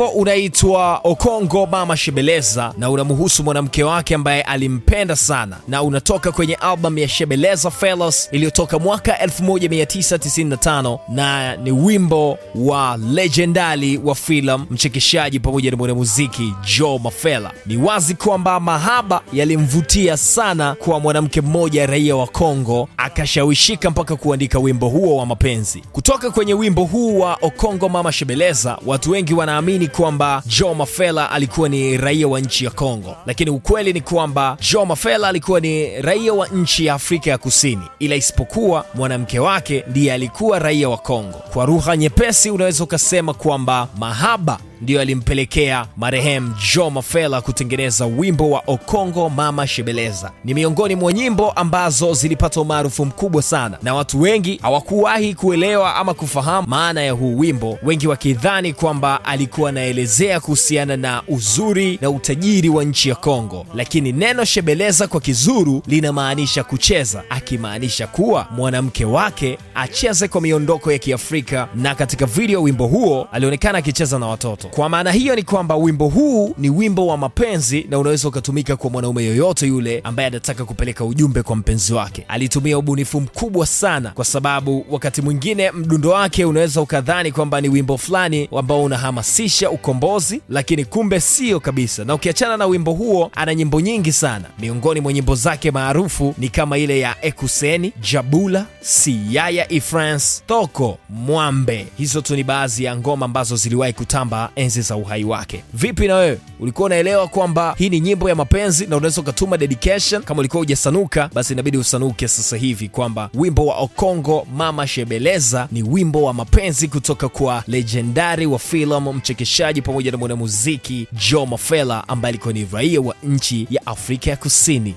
Wimbo unaitwa Okongo Mama Shebeleza na unamhusu mwanamke wake ambaye alimpenda sana, na unatoka kwenye album ya Shebeleza Fellas iliyotoka mwaka 1995, na ni wimbo wa legendari wa filamu, mchekeshaji pamoja na mwanamuziki Joe Mafela. Ni wazi kwamba mahaba yalimvutia sana kwa mwanamke mmoja raia wa Kongo, akashawishika mpaka kuandika wimbo huo wa mapenzi. Kutoka kwenye wimbo huu wa Okongo Mama Shebeleza, watu wengi wanaamini kwamba Joe Mafela alikuwa ni raia wa nchi ya Kongo, lakini ukweli ni kwamba Joe Mafela alikuwa ni raia wa nchi ya Afrika ya Kusini, ila isipokuwa mwanamke wake ndiye alikuwa raia wa Kongo. Kwa lugha nyepesi unaweza ukasema kwamba mahaba ndiyo alimpelekea marehemu Joe Mafela kutengeneza wimbo wa Okongo Mama Shebeleza. Ni miongoni mwa nyimbo ambazo zilipata umaarufu mkubwa sana, na watu wengi hawakuwahi kuelewa ama kufahamu maana ya huu wimbo, wengi wakidhani kwamba alikuwa anaelezea kuhusiana na uzuri na utajiri wa nchi ya Kongo. Lakini neno Shebeleza kwa Kizuru linamaanisha kucheza, akimaanisha kuwa mwanamke wake acheze kwa miondoko ya Kiafrika, na katika video wimbo huo alionekana akicheza na watoto. Kwa maana hiyo ni kwamba wimbo huu ni wimbo wa mapenzi, na unaweza ukatumika kwa mwanaume yoyote yule ambaye anataka kupeleka ujumbe kwa mpenzi wake. Alitumia ubunifu mkubwa sana, kwa sababu wakati mwingine mdundo wake unaweza ukadhani kwamba ni wimbo fulani ambao unahamasisha ukombozi, lakini kumbe sio kabisa. Na ukiachana na wimbo huo, ana nyimbo nyingi sana. Miongoni mwa nyimbo zake maarufu ni kama ile ya Ekuseni, Jabula, Siyaya Ifrance, Toko, Mwambe. Hizo tu ni baadhi ya ngoma ambazo ziliwahi kutamba enzi za uhai wake. Vipi na wewe? Ulikuwa unaelewa kwamba hii ni nyimbo ya mapenzi na unaweza ukatuma dedication? Kama ulikuwa hujasanuka, basi inabidi usanuke sasa hivi kwamba wimbo wa Okongo Mama Shebeleza ni wimbo wa mapenzi kutoka kwa legendari wa filamu, mchekeshaji pamoja na mwanamuziki Joe Mafela ambaye alikuwa ni raia wa nchi ya Afrika ya Kusini.